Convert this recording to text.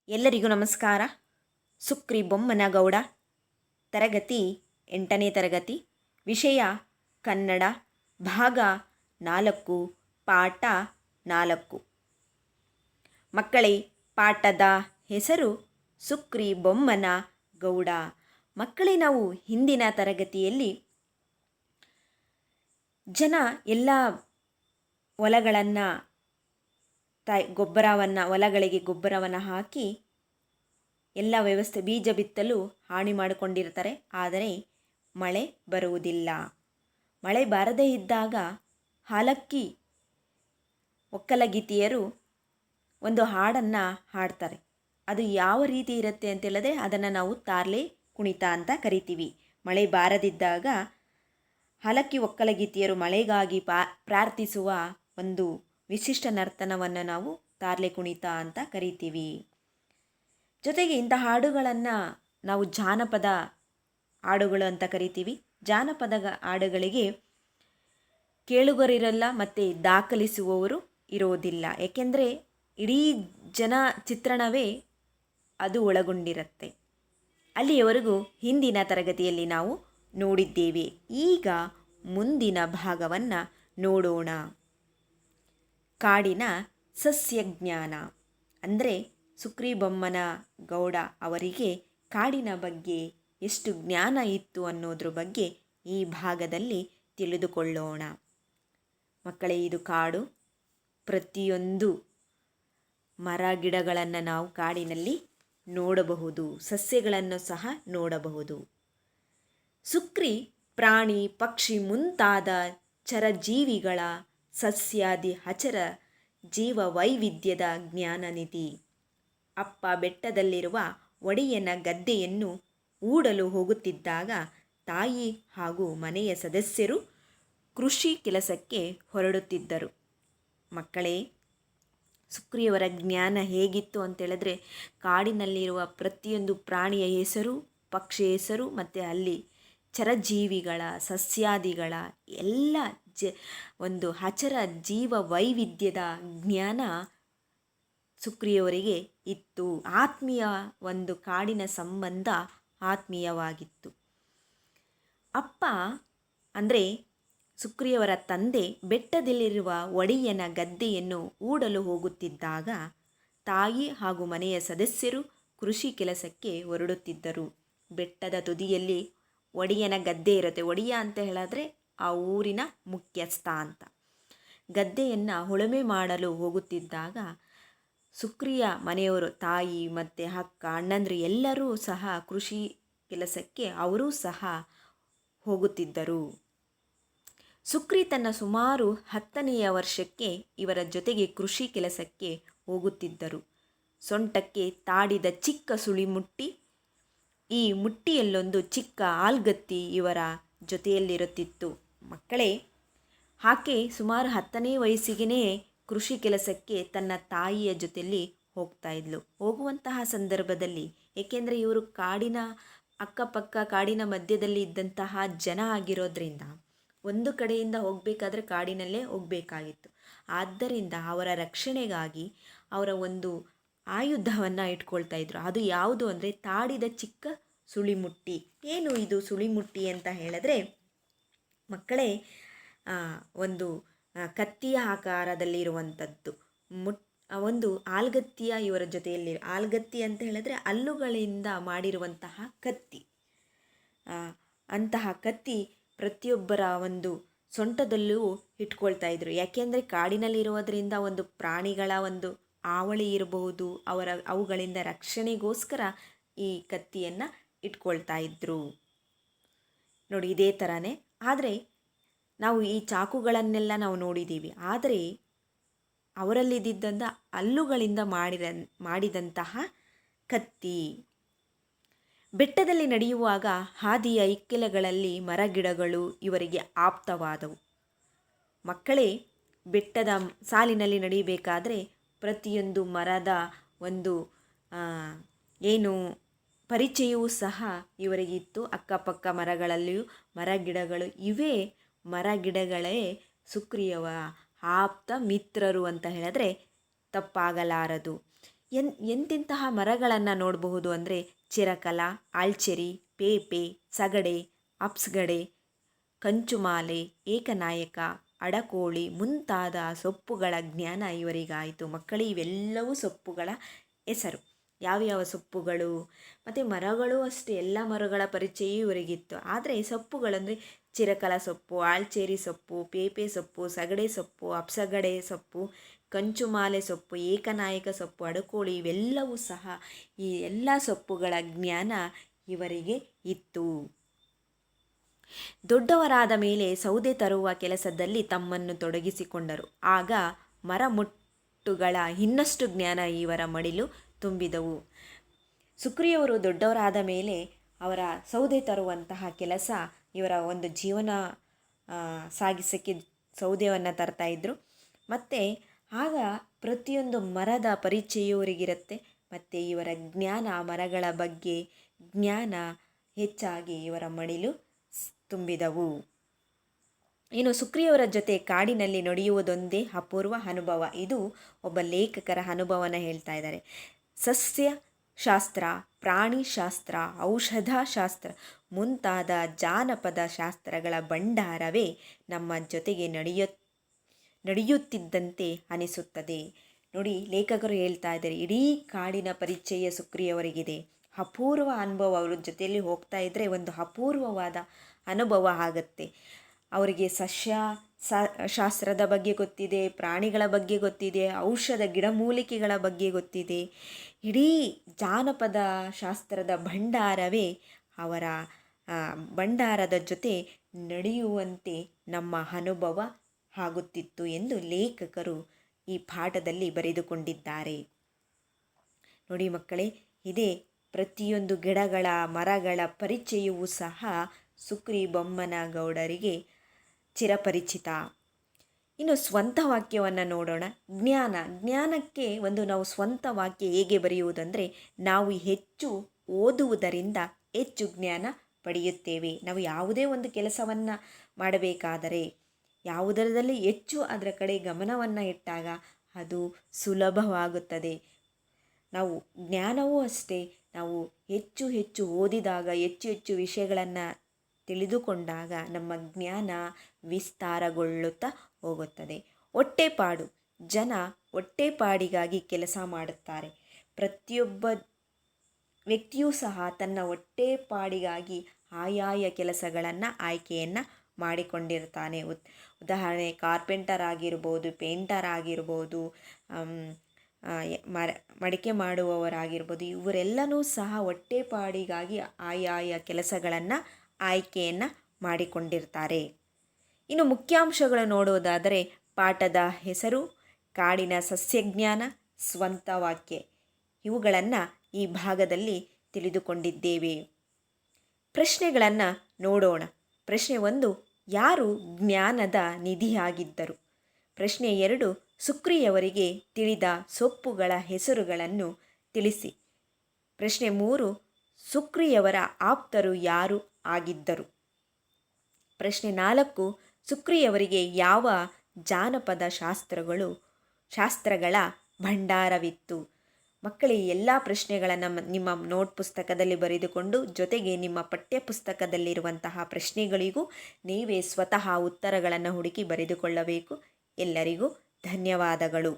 ಎಲ್ಲರಿಗೂ ನಮಸ್ಕಾರ. ಸುಕ್ರಿ ಬೊಮ್ಮನಗೌಡ, ತರಗತಿ 8ನೇ ತರಗತಿ, ವಿಷಯ ಕನ್ನಡ, ಭಾಗ 4, ಪಾಠ 4. ಮಕ್ಕಳೇ, ಪಾಠದ ಹೆಸರು ಸುಕ್ರಿ ಬೊಮ್ಮನ ಗೌಡ. ಮಕ್ಕಳೇ, ನಾವು ಹಿಂದಿನ ತರಗತಿಯಲ್ಲಿ ಜನ ಎಲ್ಲ ಹೊಲಗಳನ್ನು ಹೊಲಗಳಿಗೆ ಗೊಬ್ಬರವನ್ನು ಹಾಕಿ ಎಲ್ಲ ವ್ಯವಸ್ಥೆ ಬೀಜ ಬಿತ್ತಲು ಹಾನಿ ಮಾಡಿಕೊಂಡಿರ್ತಾರೆ. ಆದರೆ ಮಳೆ ಬರುವುದಿಲ್ಲ. ಮಳೆ ಬಾರದೇ ಇದ್ದಾಗ ಹಾಲಕ್ಕಿ ಒಕ್ಕಲಗೀತಿಯರು ಒಂದು ಹಾಡನ್ನು ಹಾಡ್ತಾರೆ. ಅದು ಯಾವ ರೀತಿ ಇರುತ್ತೆ ಅಂತೇಳಿದ್ರೆ ಅದನ್ನು ನಾವು ತಾರ್ಲೆ ಕುಣಿತ ಅಂತ ಕರಿತೀವಿ. ಮಳೆ ಬಾರದಿದ್ದಾಗ ಹಾಲಕ್ಕಿ ಒಕ್ಕಲಗೀತಿಯರು ಮಳೆಗಾಗಿ ಪ್ರಾರ್ಥಿಸುವ ಒಂದು ವಿಶಿಷ್ಟ ನರ್ತನವನ್ನು ನಾವು ತಾರ್ಲೆ ಕುಣಿತ ಅಂತ ಕರಿತೀವಿ. ಜೊತೆಗೆ ಇಂಥ ಹಾಡುಗಳನ್ನು ನಾವು ಜಾನಪದ ಹಾಡುಗಳು ಅಂತ ಕರಿತೀವಿ. ಜಾನಪದ ಹಾಡುಗಳಿಗೆ ಕೇಳುಗರಿರಲ್ಲ ಮತ್ತು ದಾಖಲಿಸುವವರು ಇರೋದಿಲ್ಲ. ಏಕೆಂದರೆ ಇಡೀ ಜನ ಚಿತ್ರಣವೇ ಅದು ಒಳಗೊಂಡಿರುತ್ತೆ. ಅಲ್ಲಿಯವರೆಗೂ ಹಿಂದಿನ ತರಗತಿಯಲ್ಲಿ ನಾವು ನೋಡಿದ್ದೇವೆ. ಈಗ ಮುಂದಿನ ಭಾಗವನ್ನು ನೋಡೋಣ. ಕಾಡಿನ ಸಸ್ಯಜ್ಞಾನ ಅಂದರೆ ಸುಕ್ರಿ ಬೊಮ್ಮನ ಗೌಡ ಅವರಿಗೆ ಕಾಡಿನ ಬಗ್ಗೆ ಎಷ್ಟು ಜ್ಞಾನ ಇತ್ತು ಅನ್ನೋದ್ರ ಬಗ್ಗೆ ಈ ಭಾಗದಲ್ಲಿ ತಿಳಿದುಕೊಳ್ಳೋಣ. ಮಕ್ಕಳೇ, ಇದು ಕಾಡು. ಪ್ರತಿಯೊಂದು ಮರ ಗಿಡಗಳನ್ನು ನಾವು ಕಾಡಿನಲ್ಲಿ ನೋಡಬಹುದು, ಸಸ್ಯಗಳನ್ನು ಸಹ ನೋಡಬಹುದು. ಸುಕ್ರಿ ಪ್ರಾಣಿ ಪಕ್ಷಿ ಮುಂತಾದ ಚರಜೀವಿಗಳ ಸಸ್ಯಾದಿ ಹಚರ ಜೀವ ವೈವಿಧ್ಯದ ಜ್ಞಾನನಿಧಿ. ಅಪ್ಪ ಬೆಟ್ಟದಲ್ಲಿರುವ ಒಡೆಯನ ಗದ್ದೆಯನ್ನು ಊಡಲು ಹೋಗುತ್ತಿದ್ದಾಗ ತಾಯಿ ಹಾಗೂ ಮನೆಯ ಸದಸ್ಯರು ಕೃಷಿ ಕೆಲಸಕ್ಕೆ ಹೊರಡುತ್ತಿದ್ದರು. ಮಕ್ಕಳೇ, ಸುಕ್ರಿಯವರ ಜ್ಞಾನ ಹೇಗಿತ್ತು ಅಂತೇಳಿದ್ರೆ ಕಾಡಿನಲ್ಲಿರುವ ಪ್ರತಿಯೊಂದು ಪ್ರಾಣಿಯ ಹೆಸರು, ಪಕ್ಷಿ ಹೆಸರು ಮತ್ತು ಅಲ್ಲಿ ಚರಜೀವಿಗಳ ಸಸ್ಯಾದಿಗಳ ಎಲ್ಲ ಒಂದು ಹಚರ ಜೀವ ವೈವಿಧ್ಯದ ಜ್ಞಾನ ಸುಕ್ರಿಯವರಿಗೆ ಇತ್ತು. ಆತ್ಮೀಯ ಒಂದು ಕಾಡಿನ ಸಂಬಂಧ ಆತ್ಮೀಯವಾಗಿತ್ತು. ಅಪ್ಪ ಅಂದರೆ ಸುಕ್ರಿಯವರ ತಂದೆ ಬೆಟ್ಟದಲ್ಲಿರುವ ಒಡೆಯನ ಗದ್ದೆಯನ್ನು ಊಡಲು ಹೋಗುತ್ತಿದ್ದಾಗ ತಾಯಿ ಹಾಗೂ ಮನೆಯ ಸದಸ್ಯರು ಕೃಷಿ ಕೆಲಸಕ್ಕೆ ಹೊರಡುತ್ತಿದ್ದರು. ಬೆಟ್ಟದ ತುದಿಯಲ್ಲಿ ಒಡೆಯನ ಗದ್ದೆ ಇರುತ್ತೆ. ಒಡೆಯ ಅಂತ ಹೇಳಿದ್ರೆ ಆ ಊರಿನ ಮುಖ್ಯಸ್ಥ ಅಂತ. ಗದ್ದೆಯನ್ನು ಉಳುಮೆ ಮಾಡಲು ಹೋಗುತ್ತಿದ್ದಾಗ ಸುಕ್ರಿಯ ಮನೆಯವರು, ತಾಯಿ ಮತ್ತು ಅಕ್ಕ, ಅಣ್ಣಂದ್ರು ಎಲ್ಲರೂ ಸಹ ಕೃಷಿ ಕೆಲಸಕ್ಕೆ ಅವರೂ ಸಹ ಹೋಗುತ್ತಿದ್ದರು. ಸುಕ್ರಿ ತನ್ನ ಸುಮಾರು 10ನೆಯ ವರ್ಷಕ್ಕೆ ಇವರ ಜೊತೆಗೆ ಕೃಷಿ ಕೆಲಸಕ್ಕೆ ಹೋಗುತ್ತಿದ್ದರು. ಸೊಂಟಕ್ಕೆ ತಾಡಿದ ಚಿಕ್ಕ ಸುಳಿಮುಟ್ಟಿ, ಈ ಮುಟ್ಟಿಯಲ್ಲೊಂದು ಚಿಕ್ಕ ಆಲ್ಗತ್ತಿ ಇವರ ಜೊತೆಯಲ್ಲಿರುತ್ತಿತ್ತು. ಮಕ್ಕಳೇ, ಆಕೆ ಸುಮಾರು 10ನೇ ವಯಸ್ಸಿಗೆ ಕೃಷಿ ಕೆಲಸಕ್ಕೆ ತನ್ನ ತಾಯಿಯ ಜೊತೆಯಲ್ಲಿ ಹೋಗ್ತಾ ಇದ್ಲು. ಹೋಗುವಂತಹ ಸಂದರ್ಭದಲ್ಲಿ, ಏಕೆಂದರೆ ಇವರು ಕಾಡಿನ ಅಕ್ಕಪಕ್ಕ ಕಾಡಿನ ಮಧ್ಯದಲ್ಲಿ ಇದ್ದಂತಹ ಜನ ಆಗಿರೋದ್ರಿಂದ ಒಂದು ಕಡೆಯಿಂದ ಹೋಗಬೇಕಾದ್ರೆ ಕಾಡಿನಲ್ಲೇ ಹೋಗಬೇಕಾಗಿತ್ತು. ಆದ್ದರಿಂದ ಅವರ ರಕ್ಷಣೆಗಾಗಿ ಅವರ ಒಂದು ಆಯುಧವನ್ನು ಇಟ್ಕೊಳ್ತಾ ಇದ್ರು. ಅದು ಯಾವುದು ಅಂದರೆ ತಾಡಿದ ಚಿಕ್ಕ ಸುಳಿಮುಟ್ಟಿ. ಏನು ಇದು ಸುಳಿಮುಟ್ಟಿ ಅಂತ ಹೇಳಿದ್ರೆ ಮಕ್ಕಳೇ, ಒಂದು ಕತ್ತಿಯ ಆಕಾರದಲ್ಲಿರುವಂಥದ್ದು ಒಂದು ಆಲ್ಗತ್ತಿಯ ಇವರ ಜೊತೆಯಲ್ಲಿ. ಆಲ್ಗತ್ತಿ ಅಂತ ಹೇಳಿದ್ರೆ ಹಲ್ಲುಗಳಿಂದ ಮಾಡಿರುವಂತಹ ಕತ್ತಿ. ಅಂತಹ ಕತ್ತಿ ಪ್ರತಿಯೊಬ್ಬರ ಒಂದು ಸೊಂಟದಲ್ಲೂ ಇಟ್ಕೊಳ್ತಾ ಇದ್ರು. ಯಾಕೆಂದರೆ ಕಾಡಿನಲ್ಲಿರುವುದರಿಂದ ಒಂದು ಪ್ರಾಣಿಗಳ ಒಂದು ಹಾವಳಿ ಇರಬಹುದು, ಅವುಗಳಿಂದ ರಕ್ಷಣೆಗೋಸ್ಕರ ಈ ಕತ್ತಿಯನ್ನು ಇಟ್ಕೊಳ್ತಾ ಇದ್ರು. ನೋಡಿ, ಇದೇ ಥರನೇ. ಆದರೆ ನಾವು ಈ ಚಾಕುಗಳನ್ನೆಲ್ಲ ನಾವು ನೋಡಿದ್ದೀವಿ. ಆದರೆ ಅವರಲ್ಲಿದ್ದಂಥ ಹಲ್ಲುಗಳಿಂದ ಮಾಡಿದಂತಹ ಕತ್ತಿ. ಬೆಟ್ಟದಲ್ಲಿ ನಡೆಯುವಾಗ ಹಾದಿಯ ಇಕ್ಕೆಲಗಳಲ್ಲಿ ಮರಗಿಡಗಳು ಇವರಿಗೆ ಆಪ್ತವಾದವು. ಮಕ್ಕಳೇ, ಬೆಟ್ಟದ ಸಾಲಿನಲ್ಲಿ ನಡೆಯಬೇಕಾದ್ರೆ ಪ್ರತಿಯೊಂದು ಮರದ ಒಂದು ಪರಿಚಯವೂ ಸಹ ಇವರಿಗಿತ್ತು. ಅಕ್ಕಪಕ್ಕ ಮರಗಳಲ್ಲಿಯೂ ಮರಗಿಡಗಳು ಇವೇ. ಮರಗಿಡಗಳೇ ಸುಕ್ರಿಯವ ಆಪ್ತ ಮಿತ್ರರು ಅಂತ ಹೇಳಿದ್ರೆ ತಪ್ಪಾಗಲಾರದು. ಎಂತೆಂತಹ ಮರಗಳನ್ನು ನೋಡಬಹುದು ಅಂದರೆ ಚಿರಕಲ, ಆಲ್ಚೆರಿ, ಪೇಪೆ, ಸಗಡೆ, ಅಪ್ಸ್ಗಡೆ, ಕಂಚುಮಾಲೆ, ಏಕನಾಯಕ, ಅಡಕೋಳಿ ಮುಂತಾದ ಸೊಪ್ಪುಗಳ ಜ್ಞಾನ ಇವರಿಗಾಯಿತು. ಮಕ್ಕಳೇ, ಇವೆಲ್ಲವೂ ಸೊಪ್ಪುಗಳ ಹೆಸರು. ಯಾವ್ಯಾವ ಸೊಪ್ಪುಗಳು ಮತ್ತು ಮರಗಳು ಅಷ್ಟೇ, ಎಲ್ಲ ಮರಗಳ ಪರಿಚಯ ಇವರಿಗಿತ್ತು. ಆದರೆ ಸೊಪ್ಪುಗಳಂದರೆ ಚಿರಕಲ ಸೊಪ್ಪು, ಆಳ್ಚೇರಿ ಸೊಪ್ಪು, ಪೇಪೆ ಸೊಪ್ಪು, ಸಗಡೆ ಸೊಪ್ಪು, ಅಪ್ಸಗಡೆ ಸೊಪ್ಪು, ಕಂಚುಮಾಲೆ ಸೊಪ್ಪು, ಏಕನಾಯಕ ಸೊಪ್ಪು, ಅಡಕೋಳಿ ಇವೆಲ್ಲವೂ ಸಹ ಈ ಎಲ್ಲ ಸೊಪ್ಪುಗಳ ಜ್ಞಾನ ಇವರಿಗೆ ಇತ್ತು. ದೊಡ್ಡವರಾದ ಮೇಲೆ ಸೌದೆ ತರುವ ಕೆಲಸದಲ್ಲಿ ತಮ್ಮನ್ನು ತೊಡಗಿಸಿಕೊಂಡರು. ಆಗ ಮರಮುಟ್ಟುಗಳ ಇನ್ನಷ್ಟು ಜ್ಞಾನ ಇವರ ಮಡಿಲು ತುಂಬಿದವು. ಸುಕ್ರಿಯವರು ದೊಡ್ಡವರಾದ ಮೇಲೆ ಅವರ ಸೌದೆ ತರುವಂತಹ ಕೆಲಸ, ಇವರ ಒಂದು ಜೀವನ ಸಾಗಿಸೋಕ್ಕೆ ಸೌದೆಯನ್ನು ತರ್ತಾಯಿದ್ರು. ಮತ್ತು ಆಗ ಪ್ರತಿಯೊಂದು ಮರದ ಪರಿಚಯ ಇವರಿಗಿರುತ್ತೆ. ಮತ್ತು ಇವರ ಜ್ಞಾನ, ಮರಗಳ ಬಗ್ಗೆ ಜ್ಞಾನ ಹೆಚ್ಚಾಗಿ ಇವರ ಮಡಿಲು ತುಂಬಿದವು. ಇನ್ನು ಸುಕ್ರಿಯವರ ಜೊತೆ ಕಾಡಿನಲ್ಲಿ ನಡೆಯುವುದೊಂದೇ ಅಪೂರ್ವ ಅನುಭವ. ಇದು ಒಬ್ಬ ಲೇಖಕರ ಅನುಭವನ ಹೇಳ್ತಾ ಇದ್ದಾರೆ. ಸಸ್ಯಶಾಸ್ತ್ರ, ಪ್ರಾಣಿಶಾಸ್ತ್ರ, ಔಷಧಶಾಸ್ತ್ರ ಮುಂತಾದ ಜಾನಪದ ಶಾಸ್ತ್ರಗಳ ಭಂಡಾರವೇ ನಮ್ಮ ಜೊತೆಗೆ ನಡೆಯುತ್ತಿದ್ದಂತೆ ಅನಿಸುತ್ತದೆ. ನೋಡಿ, ಲೇಖಕರು ಹೇಳ್ತಾ ಇದ್ದಾರೆ, ಇಡೀ ಕಾಡಿನ ಪರಿಚಯ ಸುಕ್ರಿಯವರಿಗಿದೆ. ಅಪೂರ್ವ ಅನುಭವ. ಅವ್ರ ಜೊತೆಯಲ್ಲಿ ಹೋಗ್ತಾ ಇದ್ದರೆ ಒಂದು ಅಪೂರ್ವವಾದ ಅನುಭವ ಆಗುತ್ತೆ. ಅವರಿಗೆ ಶಾಸ್ತ್ರದ ಬಗ್ಗೆ ಗೊತ್ತಿದೆ, ಪ್ರಾಣಿಗಳ ಬಗ್ಗೆ ಗೊತ್ತಿದೆ, ಔಷಧ ಗಿಡಮೂಲಿಕೆಗಳ ಬಗ್ಗೆ ಗೊತ್ತಿದೆ. ಇಡೀ ಜಾನಪದ ಶಾಸ್ತ್ರದ ಭಂಡಾರವೇ ಅವರ ಭಂಡಾರದ ಜೊತೆ ನಡೆಯುವಂತೆ ನಮ್ಮ ಅನುಭವ ಆಗುತ್ತಿತ್ತು ಎಂದು ಲೇಖಕರು ಈ ಪಾಠದಲ್ಲಿ ಬರೆದುಕೊಂಡಿದ್ದಾರೆ. ನೋಡಿ ಮಕ್ಕಳೇ, ಇದೇ ಪ್ರತಿಯೊಂದು ಗಿಡಗಳ, ಮರಗಳ ಪರಿಚಯವೂ ಸಹ ಸುಕ್ರಿ ಬೊಮ್ಮನಗೌಡರಿಗೆ ಚಿರಪರಿಚಿತ. ಇನ್ನು ಸ್ವಂತ ವಾಕ್ಯವನ್ನು ನೋಡೋಣ. ಜ್ಞಾನಕ್ಕೆ ನಾವು ಸ್ವಂತ ವಾಕ್ಯ ಹೇಗೆ ಬರೆಯುವುದಂದರೆ, ನಾವು ಹೆಚ್ಚು ಓದುವುದರಿಂದ ಹೆಚ್ಚು ಜ್ಞಾನ ಪಡೆಯುತ್ತೇವೆ. ನಾವು ಯಾವುದೇ ಒಂದು ಕೆಲಸವನ್ನು ಮಾಡಬೇಕಾದರೆ ಯಾವುದರಲ್ಲಿ ಹೆಚ್ಚು ಅದರ ಕಡೆ ಗಮನವನ್ನು ಇಟ್ಟಾಗ ಅದು ಸುಲಭವಾಗುತ್ತದೆ. ನಾವು ಜ್ಞಾನವೂ ಅಷ್ಟೇ, ನಾವು ಹೆಚ್ಚು ಹೆಚ್ಚು ಓದಿದಾಗ, ಹೆಚ್ಚು ಹೆಚ್ಚು ವಿಷಯಗಳನ್ನು ತಿಳಿದುಕೊಂಡಾಗ ನಮ್ಮ ಜ್ಞಾನ ವಿಸ್ತಾರಗೊಳ್ಳುತ್ತಾ ಹೋಗುತ್ತದೆ. ಹೊಟ್ಟೆಪಾಡು. ಜನ ಹೊಟ್ಟೆಪಾಡಿಗಾಗಿ ಕೆಲಸ ಮಾಡುತ್ತಾರೆ. ಪ್ರತಿಯೊಬ್ಬ ವ್ಯಕ್ತಿಯೂ ಸಹ ತನ್ನ ಹೊಟ್ಟೆಪಾಡಿಗಾಗಿ ಆಯಾಯ ಕೆಲಸಗಳನ್ನು ಆಯ್ಕೆಯನ್ನು ಮಾಡಿಕೊಂಡಿರ್ತಾನೆ. ಉದಾಹರಣೆ, ಕಾರ್ಪೆಂಟರ್ ಆಗಿರ್ಬೋದು, ಪೇಂಟರ್ ಆಗಿರ್ಬೋದು, ಮಡಿಕೆ ಮಾಡುವವರಾಗಿರ್ಬೋದು. ಇವರೆಲ್ಲನೂ ಸಹ ಹೊಟ್ಟೆಪಾಡಿಗಾಗಿ ಆಯಾಯ ಕೆಲಸಗಳನ್ನು ಆಯ್ಕೆಯನ್ನು ಮಾಡಿಕೊಂಡಿರ್ತಾರೆ. ಇನ್ನು ಮುಖ್ಯಾಂಶಗಳು ನೋಡುವುದಾದರೆ, ಪಾಠದ ಹೆಸರು, ಕಾಡಿನ ಸಸ್ಯಜ್ಞಾನ, ಸ್ವಂತ ವಾಕ್ಯ ಇವುಗಳನ್ನು ಈ ಭಾಗದಲ್ಲಿ ತಿಳಿದುಕೊಂಡಿದ್ದೇವೆ. ಪ್ರಶ್ನೆಗಳನ್ನು ನೋಡೋಣ. ಪ್ರಶ್ನೆ 1, ಯಾರು ಜ್ಞಾನದ ನಿಧಿಯಾಗಿದ್ದರು? ಪ್ರಶ್ನೆ 2, ಸುಕ್ರಿಯವರಿಗೆ ತಿಳಿದ ಸೊಪ್ಪುಗಳ ಹೆಸರುಗಳನ್ನು ತಿಳಿಸಿ. ಪ್ರಶ್ನೆ 3, ಸುಕ್ರಿಯವರ ಆಪ್ತರು ಯಾರು ಆಗಿದ್ದರು? ಪ್ರಶ್ನೆ 4, ಸುಕ್ರಿಯವರಿಗೆ ಯಾವ ಜಾನಪದ ಶಾಸ್ತ್ರಗಳ ಭಂಡಾರವಿತ್ತು? ಮಕ್ಕಳೇ, ಎಲ್ಲ ಪ್ರಶ್ನೆಗಳನ್ನು ನಿಮ್ಮ ನೋಟ್ ಪುಸ್ತಕದಲ್ಲಿ ಬರೆದುಕೊಂಡು, ಜೊತೆಗೆ ನಿಮ್ಮ ಪಠ್ಯ ಪುಸ್ತಕದಲ್ಲಿರುವಂತಹ ಪ್ರಶ್ನೆಗಳಿಗೂ ನೀವೇ ಸ್ವತಃ ಉತ್ತರಗಳನ್ನು ಹುಡುಕಿ ಬರೆದುಕೊಳ್ಳಬೇಕು. ಎಲ್ಲರಿಗೂ ಧನ್ಯವಾದಗಳು.